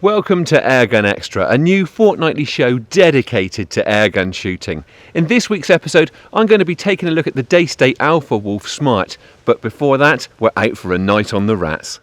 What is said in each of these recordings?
Welcome to Airgun Extra, a new fortnightly show dedicated to airgun shooting. In this week's episode, I'm going to be taking a look at the Daystate Alpha Wolf Smart, but before that, we're out for a night on the rats.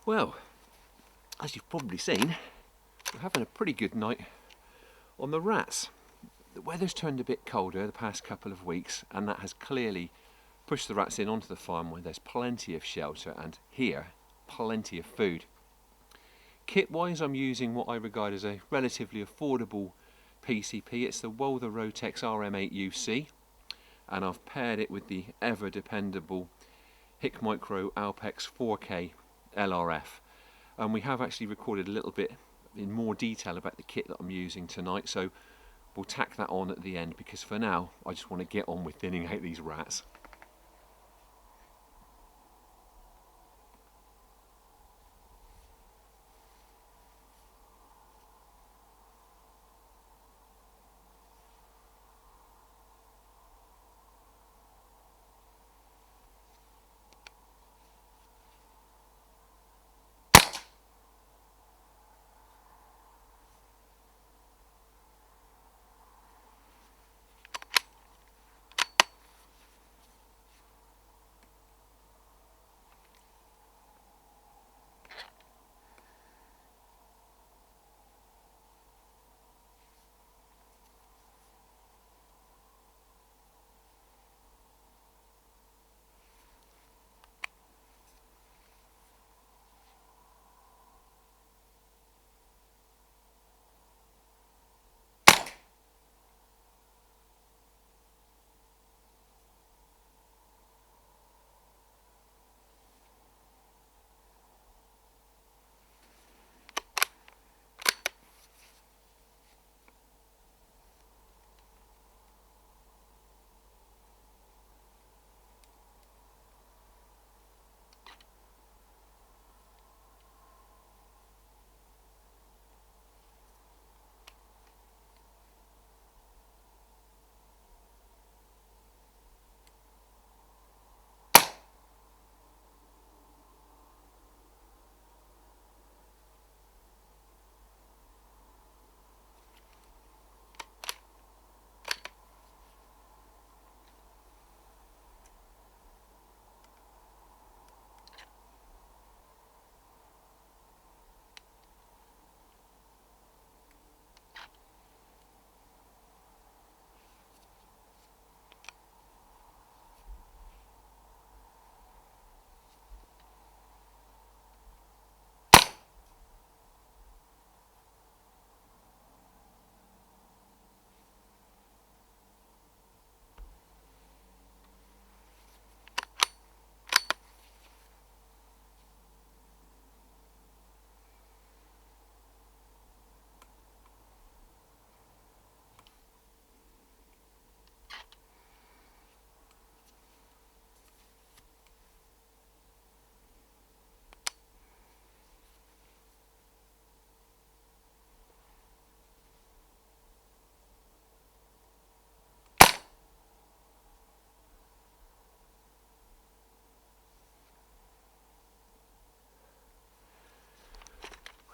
Well, as you've probably seen, we're having a pretty good night on the rats. The weather's turned a bit colder the past couple of weeks, and that has clearly pushed the rats in onto the farm where there's plenty of shelter and here, plenty of food. Kit-wise, I'm using what I regard as a relatively affordable PCP. It's the Walther Rotex RM8 UC, and I've paired it with the ever-dependable Hikmicro Alpex 4K LRF, and we have actually recorded a little bit in more detail about the kit that I'm using tonight, so we'll tack that on at the end, because for now I just want to get on with thinning out these rats.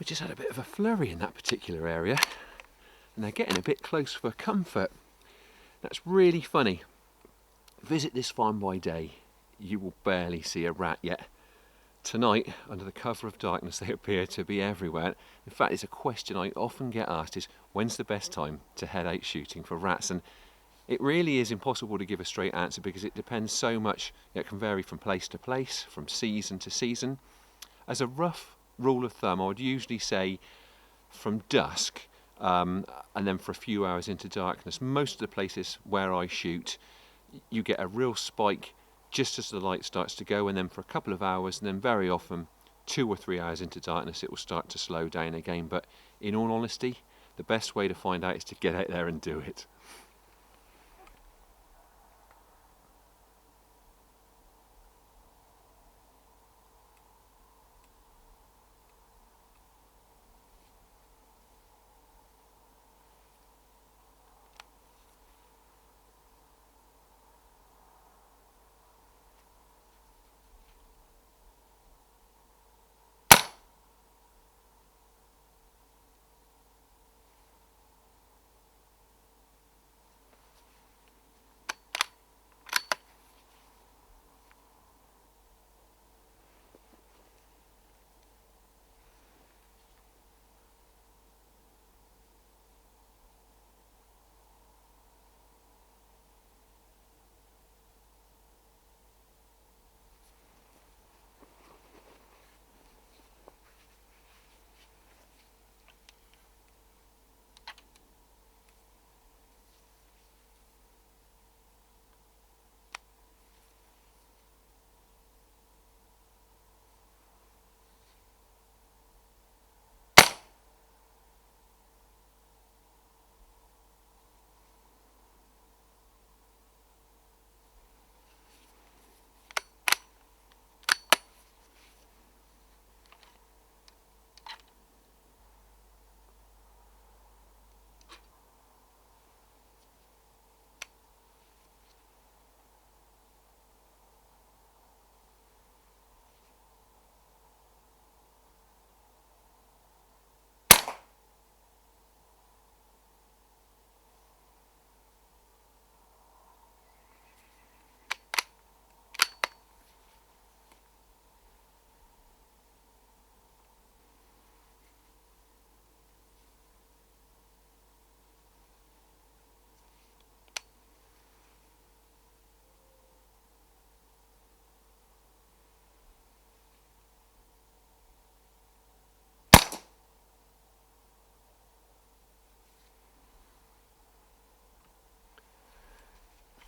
We just had a bit of a flurry in that particular area, and they're getting a bit close for comfort. That's really funny. Visit this farm by day, you will barely see a rat, yet tonight, under the cover of darkness, they appear to be everywhere. In fact, it's a question I often get asked, is when's the best time to head out shooting for rats? And it really is impossible to give a straight answer, because it depends so much. It can vary from place to place, from season to season. As a rough rule of thumb, I would usually say from dusk and then for a few hours into darkness. Most of the places where I shoot, you get a real spike just as the light starts to go, and then for a couple of hours, and then very often 2 or 3 hours into darkness, it will start to slow down again. But in all honesty, the best way to find out is to get out there and do it.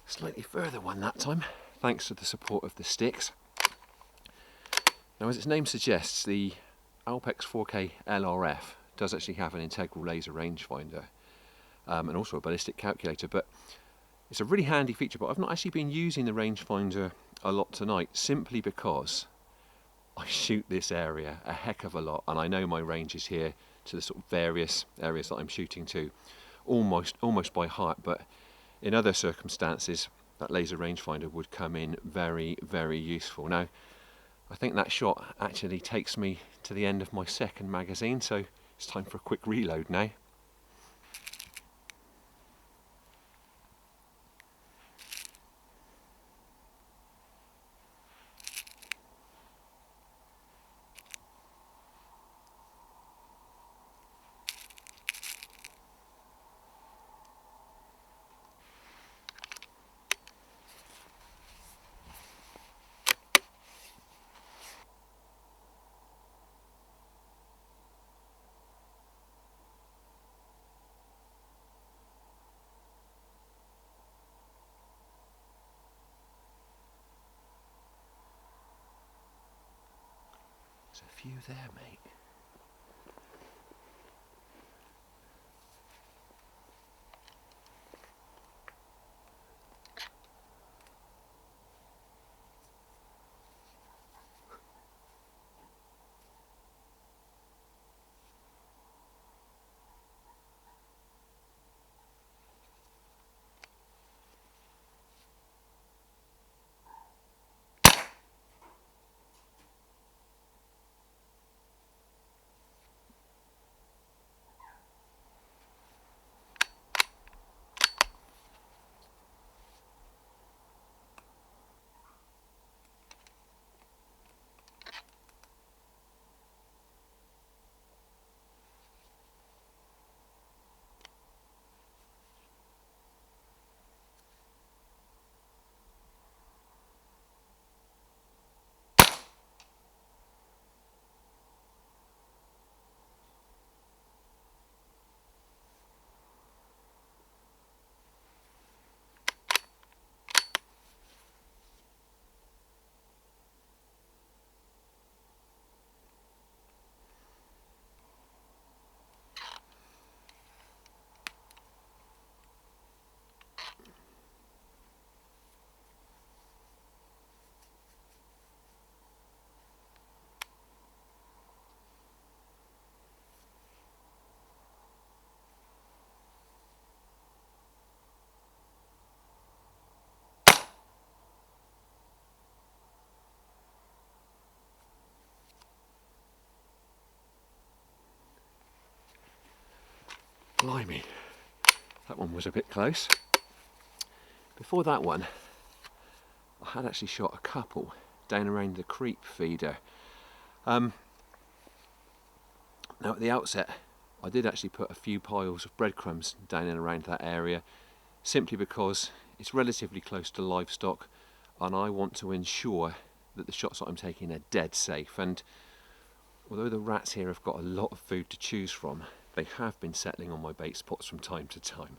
Slightly further one that time, thanks to the support of the sticks. Now, as its name suggests, the Alpex 4K LRF does actually have an integral laser rangefinder and also a ballistic calculator, but it's a really handy feature. But I've not actually been using the rangefinder a lot tonight, simply because I shoot this area a heck of a lot, and I know my range is here to the sort of various areas that I'm shooting to almost by heart. But in other circumstances, that laser rangefinder would come in very, very useful. Now, I think that shot actually takes me to the end of my second magazine, so it's time for a quick reload now. There's a few there, mate. Blimey, that one was a bit close. Before that one, I had actually shot a couple down around the creep feeder. Now at the outset, I did actually put a few piles of breadcrumbs down and around that area, simply because it's relatively close to livestock and I want to ensure that the shots that I'm taking are dead safe. And although the rats here have got a lot of food to choose from, they have been settling on my bait spots from time to time.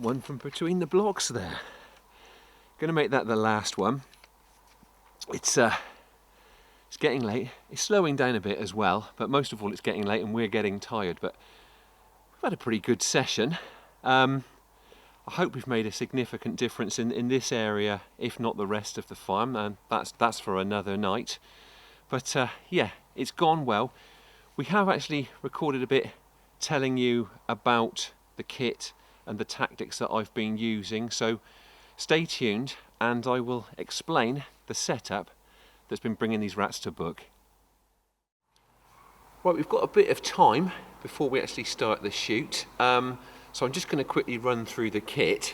One from between the blocks there. Gonna make that the last one. It's getting late. It's slowing down a bit as well, but most of all it's getting late and we're getting tired. But we've had a pretty good session. I hope we've made a significant difference in this area, if not the rest of the farm, and that's for another night. But yeah, it's gone well. We have actually recorded a bit telling you about the kit and the tactics that I've been using, so stay tuned and I will explain the setup that's been bringing these rats to book. Right, we've got a bit of time before we actually start the shoot, so I'm just going to quickly run through the kit.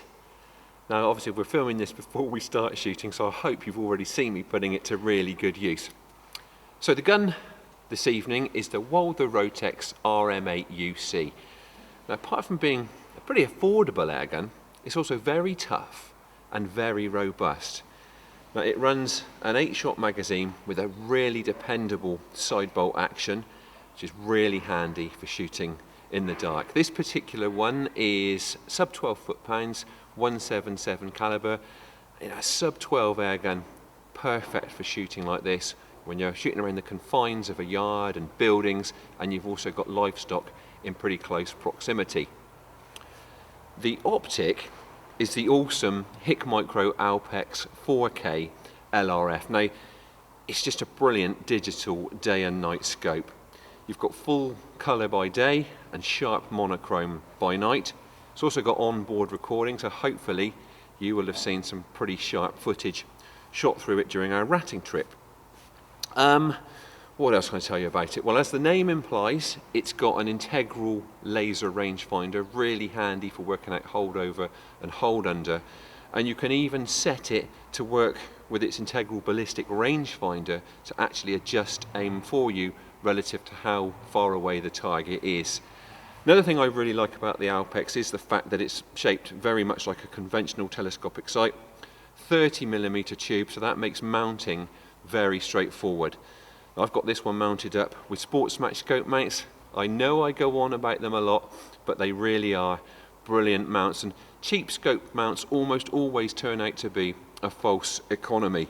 Now obviously we're filming this before we start shooting, so I hope you've already seen me putting it to really good use. So the gun this evening is the Walther Rotex RM8 UC. Now apart from being a pretty affordable airgun, it's also very tough and very robust. Now it runs an 8-shot magazine with a really dependable side bolt action, which is really handy for shooting in the dark. This particular one is sub 12 foot-pounds, 177 caliber. You know, a sub 12 airgun, perfect for shooting like this when you're shooting around the confines of a yard and buildings and you've also got livestock in pretty close proximity. The optic is the awesome Hikmicro Alpex 4K LRF. Now, it's just a brilliant digital day and night scope. You've got full colour by day and sharp monochrome by night. It's also got onboard recording, so hopefully you will have seen some pretty sharp footage shot through it during our ratting trip. What else can I tell you about it? Well, as the name implies, it's got an integral laser rangefinder, really handy for working out hold over and hold under. And you can even set it to work with its integral ballistic rangefinder to actually adjust aim for you relative to how far away the target is. Another thing I really like about the Alpex is the fact that it's shaped very much like a conventional telescopic sight. 30mm tube, so that makes mounting very straightforward. I've got this one mounted up with sports match scope mounts. I know I go on about them a lot, but they really are brilliant mounts, and cheap scope mounts almost always turn out to be a false economy.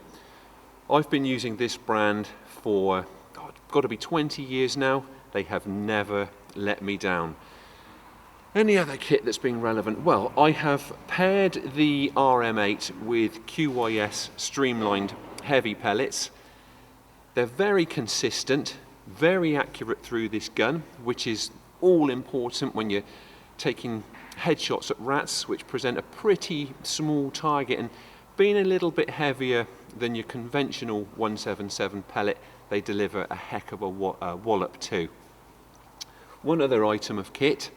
I've been using this brand for, got to be 20 years now. They have never let me down. Any other kit that's been relevant? Well, I have paired the RM8 with QYS streamlined heavy pellets. They're very consistent, very accurate through this gun, which is all important when you're taking headshots at rats, which present a pretty small target, and being a little bit heavier than your conventional 177 pellet, they deliver a heck of a wallop too. One other item of kit.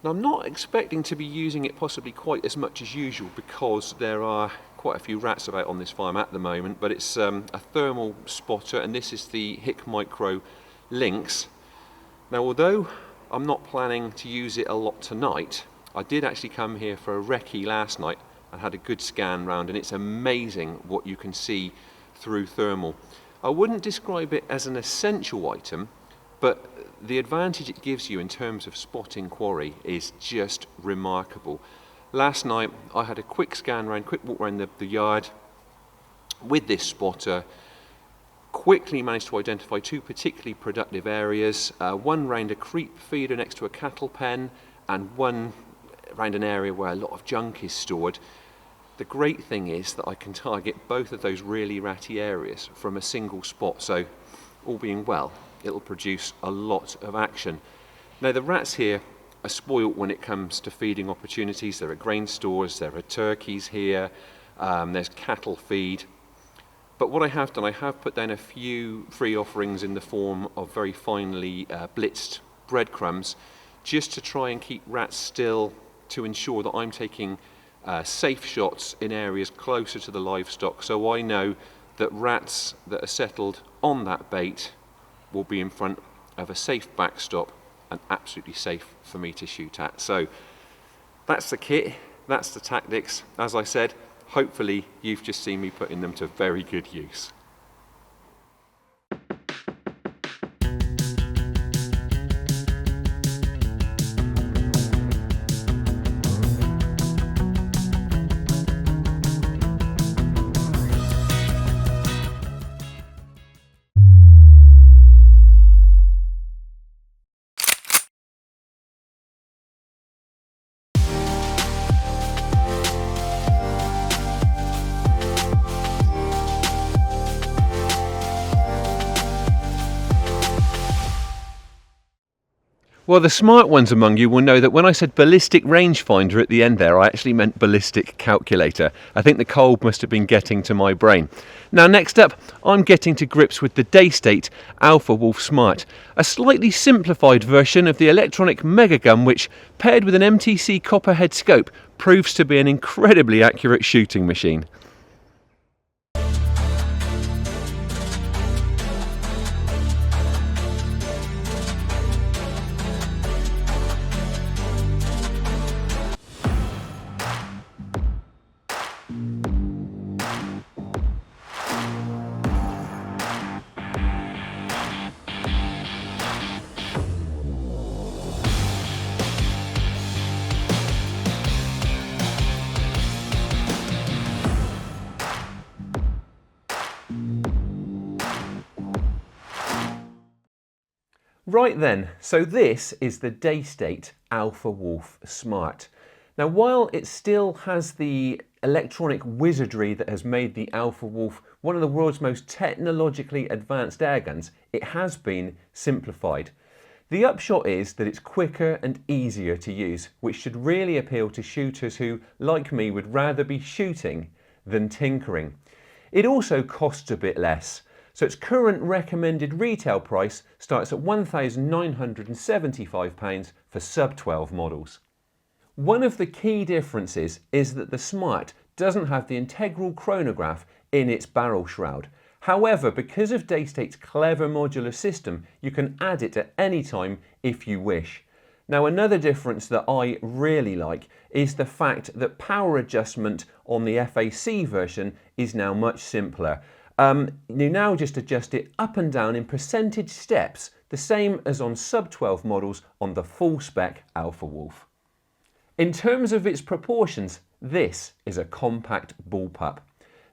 Now, I'm not expecting to be using it possibly quite as much as usual because there are quite a few rats about on this farm at the moment, but it's a thermal spotter, and this is the Hikmicro Lynx. Now, although I'm not planning to use it a lot tonight, I did actually come here for a recce last night and had a good scan round, and it's amazing what you can see through thermal. I wouldn't describe it as an essential item, but the advantage it gives you in terms of spotting quarry is just remarkable. Last night I had a quick scan round, quick walk around the yard with this spotter, quickly managed to identify two particularly productive areas, one round a creep feeder next to a cattle pen and one around an area where a lot of junk is stored. The great thing is that I can target both of those really ratty areas from a single spot, so all being well, it'll produce a lot of action. Now, the rats here are spoilt when it comes to feeding opportunities. There are grain stores, there are turkeys here, there's cattle feed. But what I have done, I have put down a few free offerings in the form of very finely blitzed breadcrumbs, just to try and keep rats still, to ensure that I'm taking safe shots in areas closer to the livestock, so I know that rats that are settled on that bait will be in front of a safe backstop and absolutely safe for me to shoot at. So that's the kit, that's the tactics. As I said, hopefully you've just seen me putting them to very good use. Well, the smart ones among you will know that when I said ballistic rangefinder at the end there, I actually meant ballistic calculator. I think the cold must have been getting to my brain. Now, next up, I'm getting to grips with the Daystate Alpha Wolf Smart, a slightly simplified version of the electronic mega gun which, paired with an MTC Copperhead scope, proves to be an incredibly accurate shooting machine. Right then, so this is the Daystate Alpha Wolf Smart. Now, while it still has the electronic wizardry that has made the Alpha Wolf one of the world's most technologically advanced airguns, it has been simplified. The upshot is that it's quicker and easier to use, which should really appeal to shooters who, like me, would rather be shooting than tinkering. It also costs a bit less. So its current recommended retail price starts at £1,975 for sub-12 models. One of the key differences is that the Smart doesn't have the integral chronograph in its barrel shroud. However, because of Daystate's clever modular system, you can add it at any time if you wish. Now, another difference that I really like is the fact that power adjustment on the FAC version is now much simpler. You now just adjust it up and down in percentage steps, the same as on sub-12 models on the full spec Alpha Wolf. In terms of its proportions, this is a compact bullpup.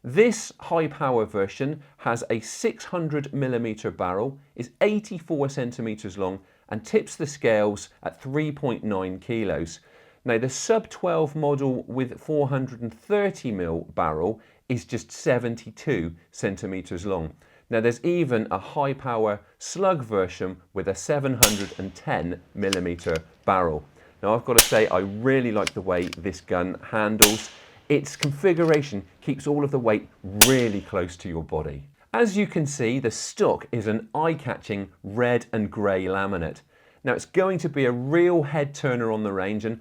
This high power version has a 600mm barrel, is 84 centimeters long and tips the scales at 3.9 kilos. Now the sub-12 model with 430mm barrel is just 72 centimeters long. Now there's even a high power slug version with a 710mm barrel. Now I've got to say I really like the way this gun handles. Its configuration keeps all of the weight really close to your body. As you can see, the stock is an eye-catching red and grey laminate. Now it's going to be a real head turner on the range, and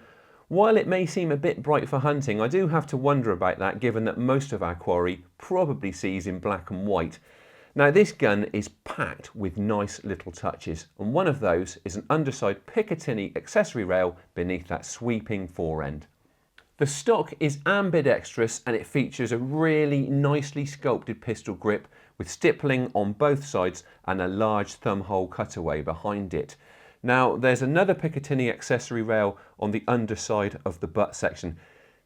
while it may seem a bit bright for hunting, I do have to wonder about that given that most of our quarry probably sees in black and white. Now this gun is packed with nice little touches, and one of those is an underside Picatinny accessory rail beneath that sweeping fore end. The stock is ambidextrous and it features a really nicely sculpted pistol grip with stippling on both sides and a large thumb hole cutaway behind it. Now there's another Picatinny accessory rail on the underside of the butt section.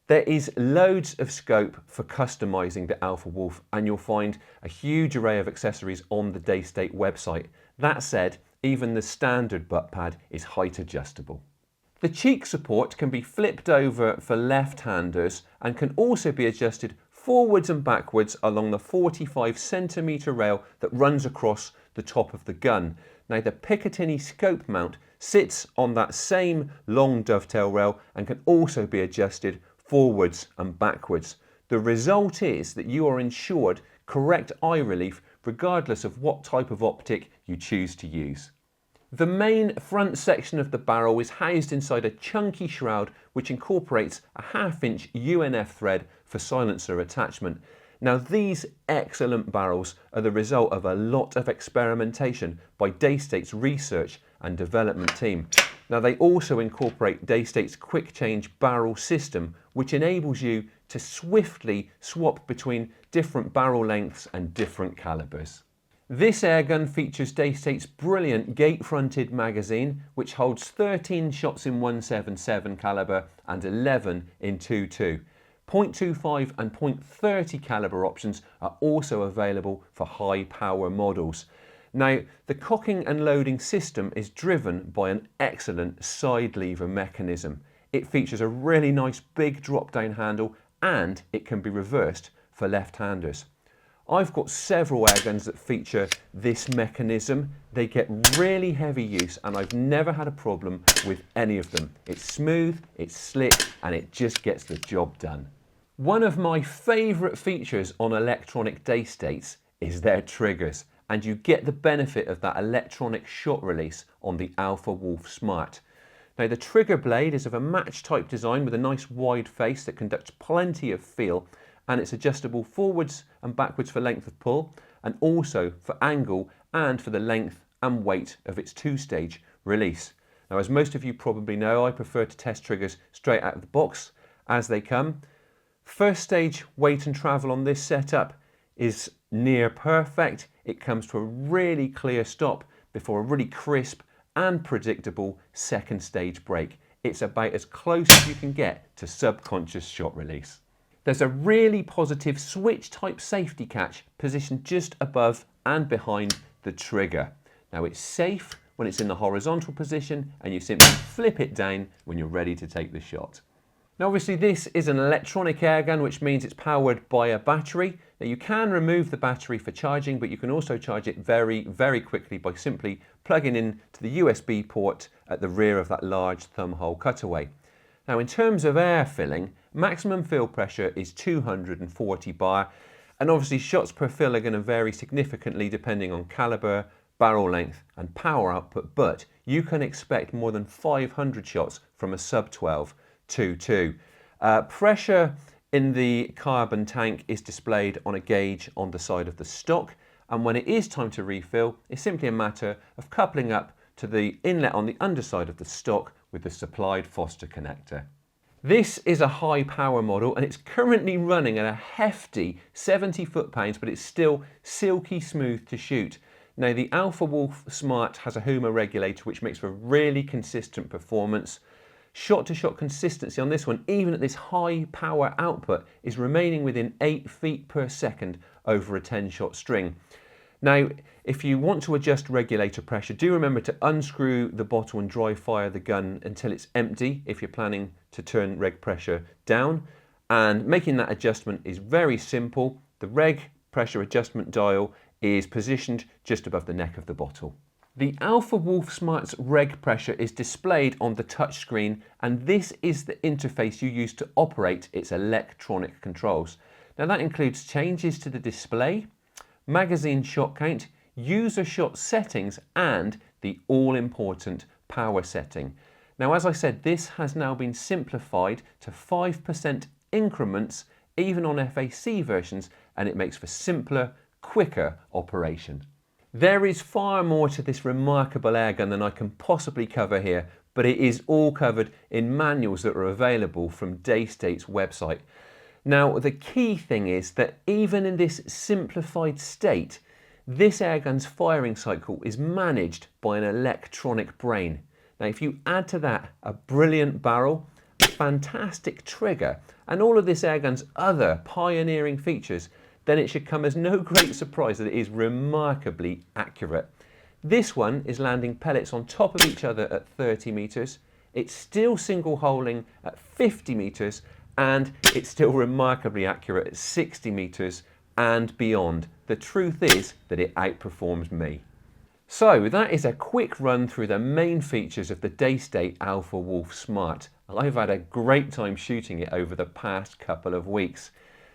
There is loads of scope for customising the Alpha Wolf, and you'll find a huge array of accessories on the Daystate website. That said, even the standard butt pad is height adjustable. The cheek support can be flipped over for left-handers and can also be adjusted forwards and backwards along the 45cm rail that runs across the top of the gun. Now the Picatinny scope mount sits on that same long dovetail rail and can also be adjusted forwards and backwards. The result is that you are ensured correct eye relief regardless of what type of optic you choose to use. The main front section of the barrel is housed inside a chunky shroud which incorporates a 1/2-inch UNF thread for silencer attachment. Now these excellent barrels are the result of a lot of experimentation by Daystate's research and development team. Now they also incorporate Daystate's quick change barrel system, which enables you to swiftly swap between different barrel lengths and different calibers. This airgun features Daystate's brilliant gate-fronted magazine, which holds 13 shots in 177 caliber and 11 in 22. .25 and .30 caliber options are also available for high power models. Now, the cocking and loading system is driven by an excellent side lever mechanism. It features a really nice big drop-down handle and it can be reversed for left-handers. I've got several airguns that feature this mechanism. They get really heavy use and I've never had a problem with any of them. It's smooth, it's slick, and it just gets the job done. One of my favourite features on electronic Daystates is their triggers, and you get the benefit of that electronic shot release on the Alpha Wolf Smart. Now the trigger blade is of a match type design with a nice wide face that conducts plenty of feel, and it's adjustable forwards and backwards for length of pull, and also for angle and for the length and weight of its 2-stage release. Now as most of you probably know, I prefer to test triggers straight out of the box as they come. First stage weight and travel on this setup is near perfect. It comes to a really clear stop before a really crisp and predictable second stage break. It's about as close as you can get to subconscious shot release. There's a really positive switch type safety catch positioned just above and behind the trigger. Now it's safe when it's in the horizontal position and you simply flip it down when you're ready to take the shot. Now obviously this is an electronic airgun, which means it's powered by a battery. Now you can remove the battery for charging, but you can also charge it very, very quickly by simply plugging in to the USB port at the rear of that large thumb hole cutaway. Now in terms of air filling, maximum fill pressure is 240 bar, And obviously shots per fill are going to vary significantly depending on caliber, barrel length and power output, but you can expect more than 500 shots from a sub 12 2.2. Pressure in the carbon tank is displayed on a gauge on the side of the stock, and when it is time to refill, it's simply a matter of coupling up to the inlet on the underside of the stock with the supplied Foster connector. This is a high power model and it's currently running at a hefty 70 foot-pounds, but it's still silky smooth to shoot. Now the Alpha Wolf Smart has a Huma regulator which makes for really consistent performance. Shot-to-shot consistency on this one, even at this high power output, is remaining within 8 feet per second over a 10-shot string. Now, if you want to adjust regulator pressure, do remember to unscrew the bottle and dry fire the gun until it's empty if you're planning to turn reg pressure down. And making that adjustment is very simple. The reg pressure adjustment dial is positioned just above the neck of the bottle. The Alpha Wolf Smart's reg pressure is displayed on the touchscreen, and this is the interface you use to operate its electronic controls. Now that includes changes to the display, magazine shot count, user shot settings and the all-important power setting. Now as I said, this has now been simplified to 5% increments even on FAC versions, and it makes for simpler, quicker operation. There is far more to this remarkable airgun than I can possibly cover here, but it is all covered in manuals that are available from Daystate's website. Now the key thing is that even in this simplified state, this airgun's firing cycle is managed by an electronic brain. Now if you add to that a brilliant barrel, a fantastic trigger and all of this airgun's other pioneering features, then it should come as no great surprise that it is remarkably accurate. This one is landing pellets on top of each other at 30 meters. It's still single holing at 50 meters, and it's still remarkably accurate at 60 meters and beyond. The truth is that it outperforms me. So that is a quick run through the main features of the Daystate Alpha Wolf Smart. I've had a great time shooting it over the past couple of weeks.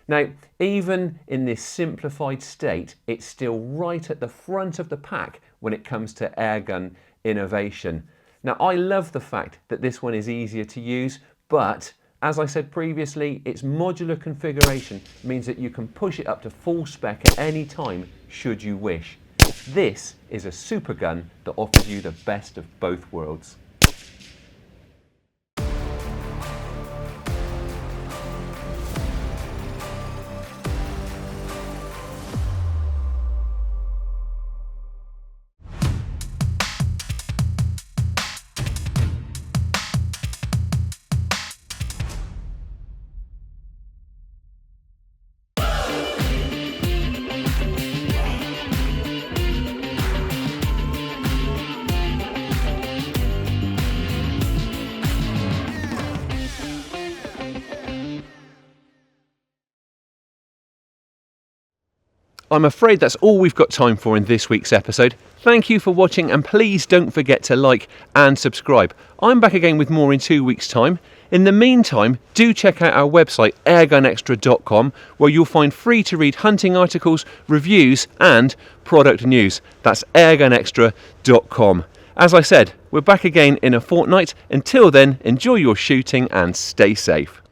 Now, even in this simplified state, it's still right at the front of the pack when it comes to airgun innovation. Now, I love the fact that this one is easier to use, but as I said previously, its modular configuration means that you can push it up to full spec at any time should you wish. This is a super gun that offers you the best of both worlds. I'm afraid that's all we've got time for in this week's episode. Thank you for watching, and please don't forget to like and subscribe. I'm back again with more in 2 weeks' time. In the meantime, do check out our website airgunextra.com, where you'll find free to read hunting articles, reviews and product news. That's airgunextra.com. As I said, we're back again in a fortnight. Until then, enjoy your shooting and stay safe.